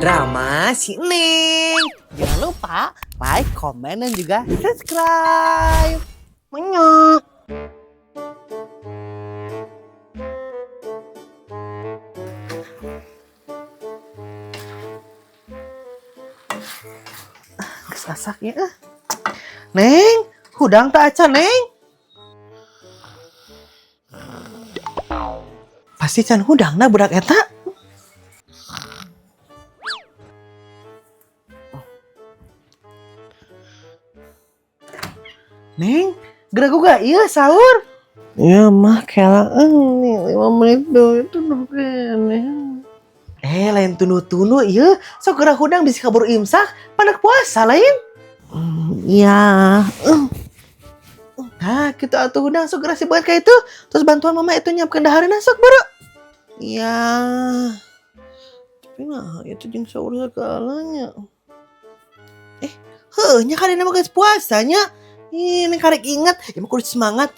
Drama si Neng. Jangan lupa like, komen, dan juga subscribe. Menyok. Sasak ya. Neng, hudang tak acan, Neng. Pasti can hudang na budak eta. Neng, gerak gak iya sahur. Ya mah kelaan nih 5 menit doang itu Neng. Lain tunu-tunu iya. Sok gerak hudang bisa kabur imsak pada puasa lain. Iya. Nah, kita atuh hudang sok gerak si buat kayak itu. Terus bantuan mama itu nyiapkan dahareuna sok baru. Iya. Tapi nah, itu jeung sahur segalanya. Nya kadina mah geus puasanya. Ini karek inget, ya mah kudu semangat.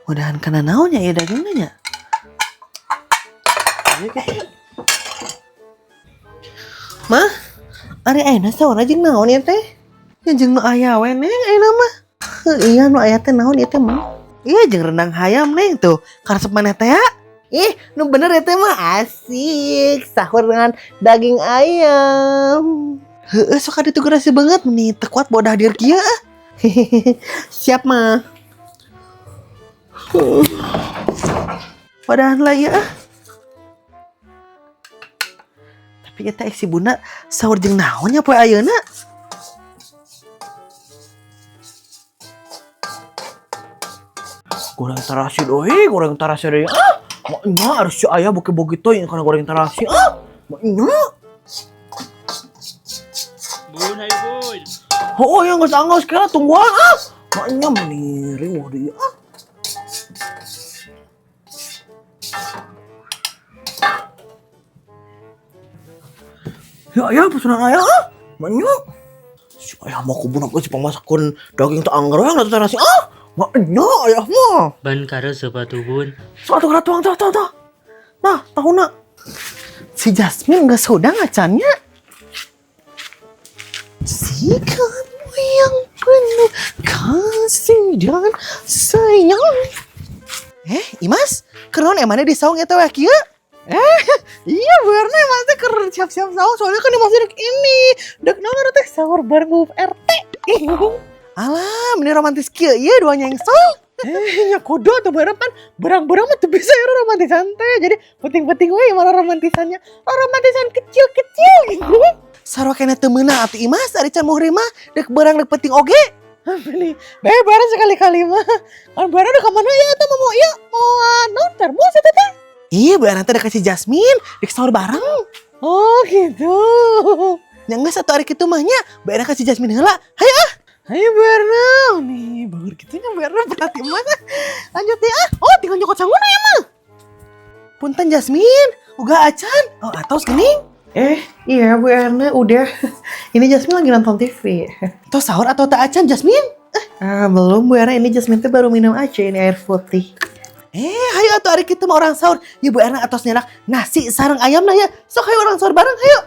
Mudahan kana naonnya ya dagingna nya. Mah, ari ayeuna sawana jeung naon ya teh? Ya jeung nu aya we Neng ayeuna mah. Iya nu aya teh naon ieu teh mah? Iya jeung rendang hayam Neng tuh. Karesep maneh teh ya? Nu bener ya teh mah asik. Sahur dengan daging ayam. Heeh, sok ada tuh gerasi banget nih, tekuat bodah dir kia. Siap mah. Padahan lah ya. Tapi kita si bunda sahur jeung naonnya poe ayeuna. Goreng tarasi doi, goreng tarasi deui. Maknya harus si aya boge-boge teuing kana goreng tarasi. Maknya. Bun, ayo bun. Oh, yang angos kira tungguan maknya meniring wah dia Ya pesanan ayah maknya si ayah mau kubunak si pemasakan daging tak anggerang atau terasi maknya ayah mah Ban karo sepatu bun. suatu kera tuang nah tahu nak si Jasmine nggak sodang acannya. Si kamu yang penuh kasih dan sayang. Imas, keron emangnya di saung eta weh kieu? Iya bener Mas teh keur siap-siap saung soalnya kan Mas dek ini. Dek naon teh sahur bareng Bu RT. Alah, ini romantis kieu ieu dua nyengsel. Nya kudu atuh berepan barang-barang mah teu bisa ya romantisan teh. Jadi penting-penting we mana romantisannya. Romantisan kecil-kecil gitu. Sarokena teu meunang atuh Imas ari can muhrimah dek beurang dek penting oge. Nih, bareng sekali-kali mah. Kan bareng dek ka mana ya eta mau ieu? Naon termos eta teh? Iya, beurang teh dek si Jasmine dek sahur bareng. Oh, gitu. Nya geus atuh ari kitu mah nya, beurang ka si Jasmine heula. Hayu Hayu beurang. Nih, baur kitu nya beurang berarti mah. Lanjut ya. Tinggal nyokot sangguna ya mah. Punten Jasmine, uga acan. Atos geuning. Iya Bu Erna udah. Ini Jasmine lagi nonton TV. Tuh sahur atau tak acan Jasmine? Belum Bu Erna, ini Jasmine tuh baru minum aja ini air putih. Hayu atuh hari kita mau orang sahur. Ya Bu Erna atos nyerak nasi sareng ayam nah ya. Sok hayu orang sahur bareng hayu.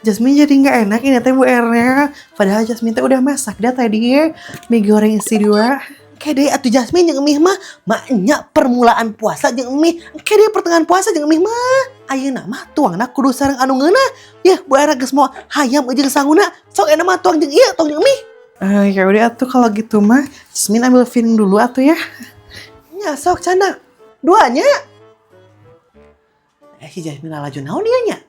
Jasmine jadi nggak enak ini teh Bu Erna. Padahal Jasmine teh udah masak dah tadi mie goreng isi 2. Kede atuh Jasmine jeung emih mah maknya permulaan puasa jeung emih. Kede pertengahan puasa jeung emih mah. Ayeuna mah tuangna kudu sareng anu ngeunah. Ya Bu Era geus moal hayam jeung sangguna. Sok enak mah tuang jeung ieu, tuang jeung emih. Ya udah atuh kalau gitu mah Jasmine ambil piring dulu atuh ya. Nya sok canda. Duanya. Si Jasmine laju naon ieu nya?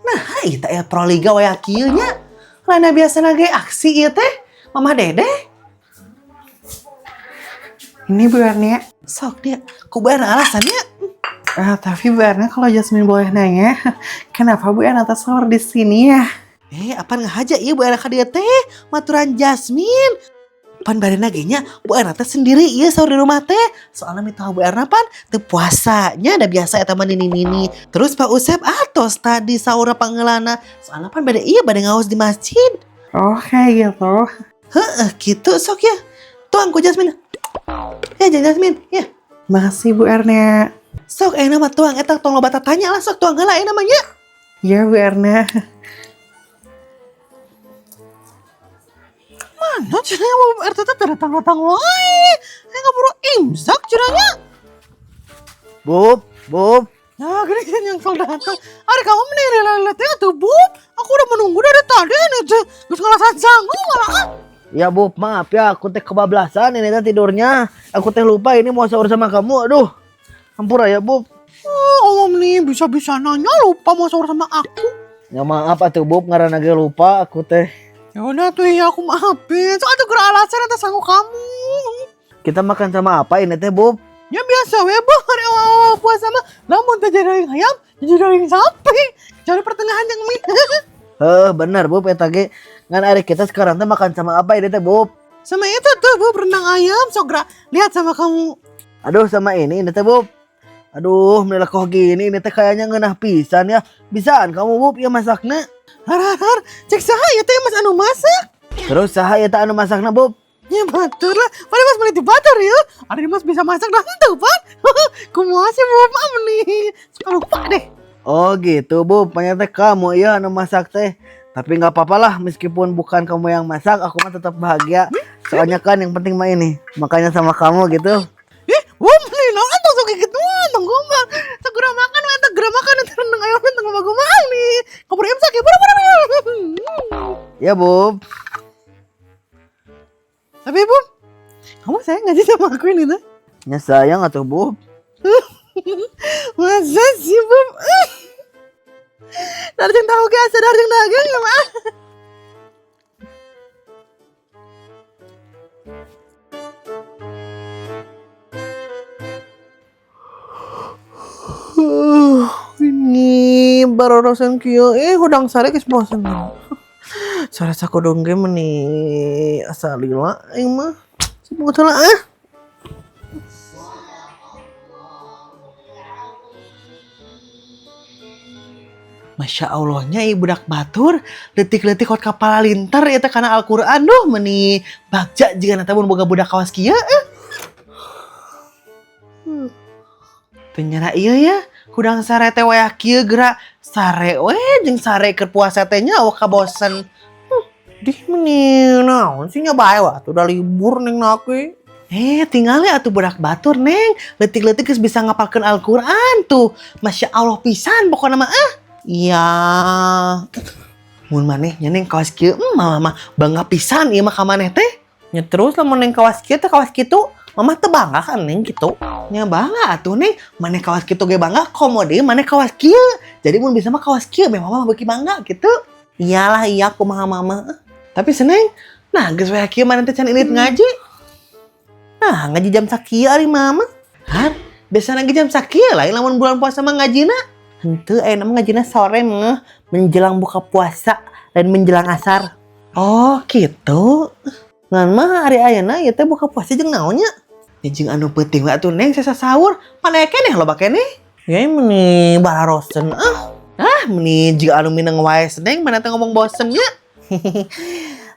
Nah, ieu teh proliga we kieu nya. Lainna biasana ge aksi ieu teh. Mama Dede. Ini Bu Erna, sok dia. Kok Bu Erna alasannya? Tapi Bu Erna kalau Jasmine boleh nanya, kenapa Bu Erna tak sahur di sini ya? Apa ngahaja iya Bu Erna ka dieu teh? Maturan Jasmine. Pan barena ge nya Bu Erna teh sendiri ieu sahur di rumah teh. Soalnya mitoha Bu Erna pan teu puasanya da biasa eta mah nini-nini. Terus Pak Usep atos tadi sahur pangeulana. Soalnya pan bade ngaos di masjid. Oh kayak gitu. Gitu sok ya. Tuang ku Jasmine. Ya Jasmine, ya. Makasih Bu Erna. Sok nama tuang eta tong loba tanya lah sok tuang heula namanya. Ya Werna. Mana cenanya mau RT teh datang-datang wae. Enggak buru imsak cenanya. Bob. Nah, gini kan yang sol datang. Ari kamu menirela teh atuh, Bob. Aku udah menunggu dari tadi nih teh. Geus ngalasan sanggup malah. Ya Bob, maaf ya, aku teh kebablasan ini teh tidurnya. Aku teh lupa ini mau sahur sama kamu. Aduh, ampura ya Bob. Oh, Om nih bisa-bisa nanya lupa mau sahur sama aku. Ya maaf atuh Bob, ngaranna ge lupa aku teh. Ya udah tuh ya aku maafin. Soalnya tuh gerak alasan atas sanggup kamu. Kita makan sama apa ini teh Bob? Ya biasa webo hari awal puasa mah. Namun teh jadi daging ayam, jadi daging sapi. Jadi pertengahan yang mie. Bener Bob, eta ge ngan ari kita sekarang teh makan sama apa ini teh Bob? Sama itu tuh Bob rendang ayam. Sogra lihat sama kamu. Aduh sama ini teh Bob. Aduh, menilah kok gini ini teh kayaknya ngeunah pisan ya. Bisaan kamu Bob ya masakna? Har, cek sahaya teh mas anu masak. Terus saha eta anu masakna Bob? Ya betul lah. Padahal mas meniti batur ya. Ada mas bisa masak dan tentu pan. Kumaha sih Bob nih. Suka lupa deh. Oh gitu Bob, ternyata kamu ya anu masak teh. Tapi nggak apa-apa lah, meskipun bukan kamu yang masak, aku mah tetap bahagia. Soalnya kan yang penting mah ini, makanya sama kamu gitu. Bob nih, naon tong sok gitu tong gombal. Segera makan, segera makan itu rendang ayam tong gombal nih. Kabur imsak ya, buru. Ya Bob. Tapi Bob, kamu sayang nggak sih sama aku ini tuh? Ya sayang atuh Bob. Masa sih Bob? Darjeng tahu gak? Darjeng dagang ya mah. Ini baru rosen kieu hudang sare geus bosen. Sare sakodong ge meuni asa lila aing mah. Sebut heula Masya Allahnya budak batur letik-letik kot kapal lintar eta kana Al-Qur'an duh meuni bagja jiga nata mun boga budak kawas kieu Ternyata iya ya hudang sare teh wayah kieu geura sare we jeung sare keur puasa teh nya awak kabosen dih meuni naon sih nya bae wah udah libur ning naque tinggal ya atuh budak batur neng letik-letik geus bisa ngapalkeun Al-Qur'an tuh Masya Allah pisan pokona mah iya, mun maneh nya neng kawas kieu mama bangga pisan ieu mah ka maneh teh. Nya terus lamun neng kawas kieu teh kawas kitu, mama teu bangga kan neng kitu. Nya bangga atuh neng, maneh kawas kitu ge bangga, komode maneh kawas kieu. Jadi mun bisa mah kawas kieu, be mama beuki bangga kitu. Iyalah iya kumaha mama. Tapi seneng, nah geus we kieu maneh teh can ilit ngaji. Nah, ngaji jam sakieu ari mama. Han, biasa ngaji jam sakieu lain lamun bulan puasa mah ngajina. Henteu aya mah ngajina sore mah menjelang buka puasa dan menjelang asar. Oh, gitu. Ngan mah hari ayeuna ieu teh buka puasa jeung naon nya? Ya jeung anu penting we atuh neng sesa sahur, paneh keneh loba keneh. Ya meuni bararosen meuni jeung anu mineng wae neng mana teh ngomong bosen nya.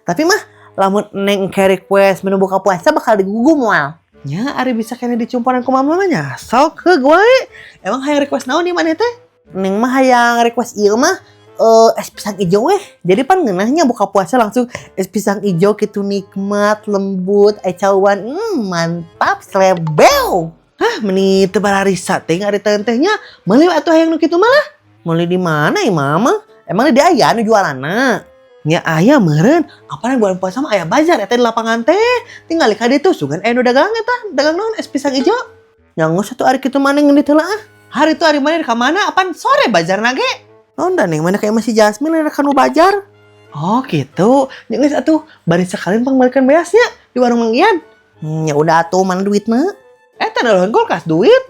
Tapi mah lamun neng ke request menu buka puasa bakal digugum moal. Nya ari bisa keneh dicumponan ku mama nya. Sok heug wae. Emang hayang request naon ieu maneh teh? Neng mah hayang request ieu mah es pisang ijo weh. Jadi pan ngeunahnya buka puasa langsung es pisang ijo gitu nikmat, lembut, cawan. Mantap slebeu. Meuni teu bararisa teh ari teh-tehnya meuli atuh hayang nu kitu malah. Meuli di mana ieu mama? Emang di aya nu jualanna? Nya aya meureun, apalagi bulan puasa mah aya bazar eta di lapangan teh. Tinggal ka ditu sugan nu dagang eta, dagang naon es pisang ijo. Nyangos atuh ari kitu maneh ngeun diteulah. Hari itu hari mana ke mana? Apaan sore bajar nage? Nonda nih mana kayak masih Jasmine ada kanu bajar. Oh gitu. Geus atuh bari sekalian pangbalikan beasnya di warung Mang Ian. Ya udah atuh mana duitna? Teh da kulkas duit.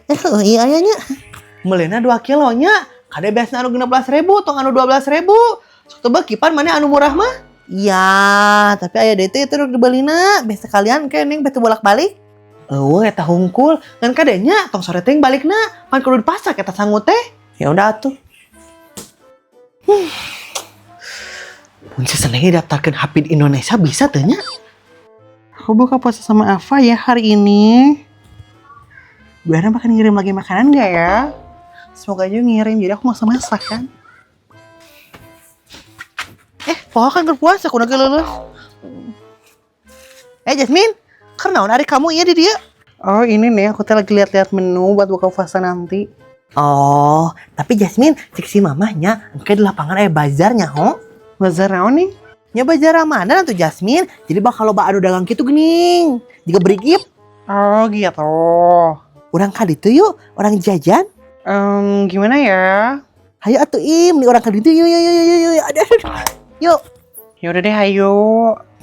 Iya aya nya. Meulina 2 kilonya. Kade beasna anu 16.000 tong anu 12.000. Sok teu beuki pan mana anu murah mah? Iya, tapi aya DT itu dibelina. Beas sekalian ke ning betu bolak-balik. Eta hungkul ngan kadenya tong sore teh balikna pan kudu dipasak eta sangu teh. Ya udah atuh. Mun sesenengnya daftarkeun Hafid Indonesia bisa teh nya. Aku buka puasa sama Ava ya hari ini. Bu Erna bakal ngirim lagi makanan nggak ya? Semoga aja ngirim, jadi aku masak kan. Poho kan berpuasa, aku lagi lulus. Jasmine, karena hari kamu iya di dia? Oh ini nih, aku lagi lihat-lihat menu buat buka puasa nanti. Oh, tapi Jasmine, cek si mamahnya, kayak di lapangan bazarnya, ho? Bazar naon nih? Ya bazar Ramadan tuh Jasmine, jadi bakal loba adu dagang gitu gening. Juga berigip. Oh gitu. Orang kali itu yuk, orang jajan. Gimana ya? Hayo atuh Im, nih orang kali itu yuk. Aduh. Yuk. Yaudah deh, hayo.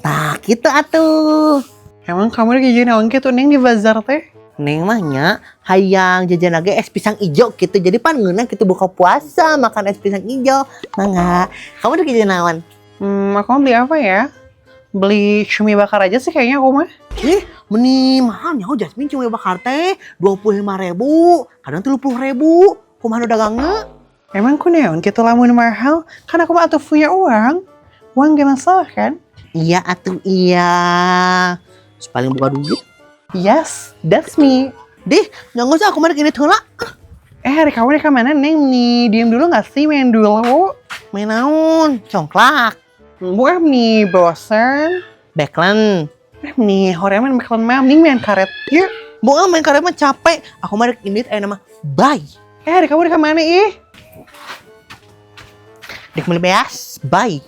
Nah, gitu atuh. Emang kamu lagi jajan naon gitu Neng di bazar teh? Neng mahnya hayang jajan lagi es pisang ijo gitu. Jadi pan ngeunah gitu buka puasa makan es pisang ijo. Mangga. Kamu lagi jajan naon? Aku mau beli apa ya? Beli cumi bakar aja sih kayaknya aku mah. Meni mahalnya Jasmine cumi bakar teh 25.000, kadang 30.000. Kumaha dagangnya? Emang ku neon gitu lamun mahal? Kan aku mah atuh punya uang. Uang gak masalah kan? Iya atuh iya. Paling buka duit. Yes, that's me. Dih, jangan usah aku marek ini heula. Hari kamu ke mana Neng nih? Diam dulu gak sih main dulu? Main naon? Congklak. Buah nih bosan. Backland. Nih, horeman backland mah mending main karet. Yuk. Buah main karet mah capek. Aku marek ini nama bye. Hari kamu ke mana ih? Dek mulai beas, bye.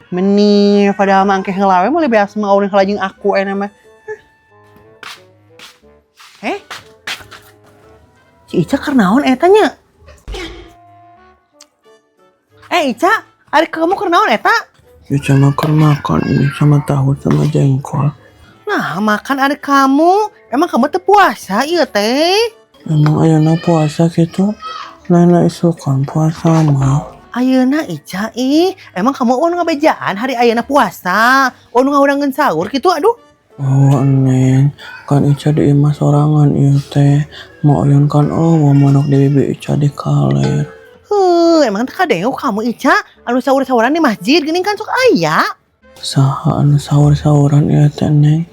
Meni pada mangke heula we mulai beas mah urang halajeng aku nama. Si Ica kernaon etanya? Ica, hari kamu kernaon eta? Ica makan ini sama tahu sama jengkol. Nah, makan adik kamu. Emang kamu teh puasa iya teh? Emang ayeuna puasa gitu? Lain isukan puasa mah. Ayeuna Ica emang kamu anu ngabejaan hari ayeuna puasa? Anu ngaurangeun sahur gitu aduh. Oh Neng, kan Ica di imah sorangan ieu teh. Mau oyun kan mau monok di bibi Ica di kaler. Emang teh kadeu kamu Ica anu sahur-sahuran di masjid geuning kan sok aya. Saha anu sahur-sahuran ieu teh Neng?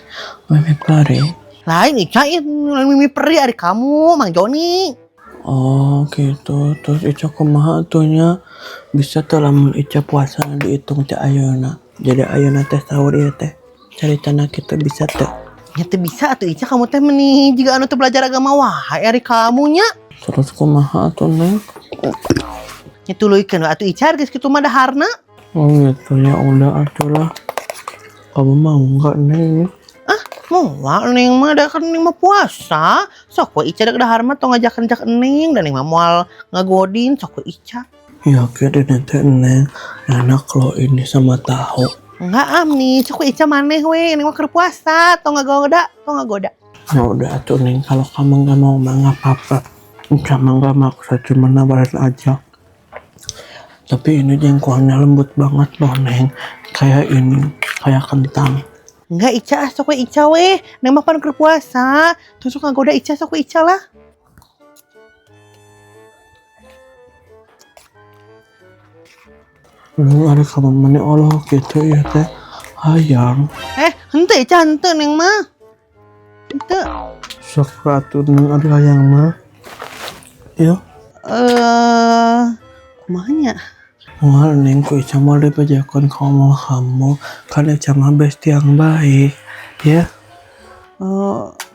Memek lari. Lain Ica lain mimi peri ari kamu, Mang Joni. Oh gitu, terus Ica kumaha atunya? Bisa teh lamun Ica puasa dihitung teh ayeuna. Jadi ayeuna teh sahur ieu teh. Cari tanah kita bisa teh. Ya teh bisa atuh Ica kamu teh meni jiga anu teh belajar agama wae ari kamu nya. Terus kumaha atuh Neng? Nya tuluikeun atuh Ica geus kitu mah daharna. Oh gitu ya udah atulah. Kamu mau enggak Neng? Moal Neng mah da kan Neng mah puasa. Sok we Ica da dahar mah tong ngajakeun Neng dan Neng mah moal ngagodin sok we Ica. Ya kira nanti Neng enak loh ini sama tahu. Enggak Amni, sok we Ica maneh we Neng mah keur puasa, tong ngagoda. Ya udah atuh Neng, kalau kamu nggak mau mah nggak apa-apa. Ica mah nggak maksa, cuma nabarin aja. Tapi ini jengkolnya lembut banget loh Neng. Kayak ini, kayak kentang. Enggak Ica, sok we Ica we. Neng mah pan keur puasa. Terus sok ngagoda Ica, sok we Ica lah. Lu ada kamu mana Allah gitu ya teh. Hayang. Henteu Ica, henteu Neng mah. Henteu. Sok ratu Neng ada hayang mah. Iya. Kumanya? Mual Neng ku Ica mau dipajakon kamu kan Ica mah besti yang baik ya.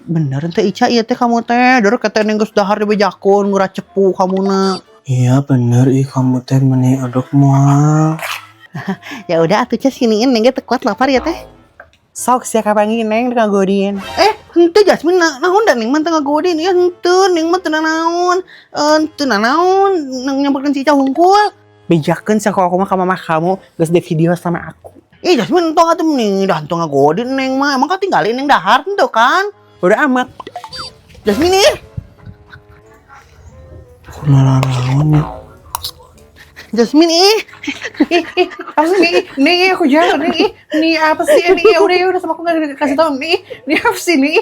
Bener teh Ica ieu teh kamu teh deur kata Neng geus dahar dibejakun ngura cepu kamuna. Iya bener kamu teh meni aduk mual. Ya udah atuh Ca siniin Neng ge teu kuat lapar ya teh. Sok sia kapangi Neng ngagodin. Henteu Jasmine naon da Neng mah teu ngagodin. Ya henteu Neng mah teu naon. Teu naon Neng nyamperkeun si Ica hungkul. Bejakeun sakola aku mah ka mamah kamu geus di video sama aku. Jasmine tong atuh nih dah tong ngagodin Neng mah. Emang katinggalin Neng dahar henteu kan? Udah amat. Jasmine Kunaon ya. Jasmine apa sih nih aku jalan nih apa sih ini udah sama aku nggak kasih tahu nih apa sih nih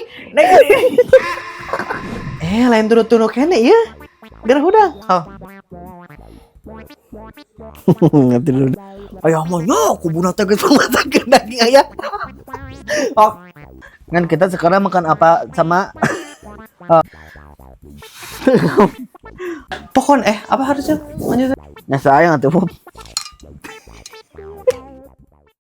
lain turun kene ya gerah udang Ngerti dulu. ayah maunya aku bunuh teh gitu masakin daging ayah Kan kita sekarang makan apa sama Pokon apa harusnya lanjut? Ya sayang atuh Pup.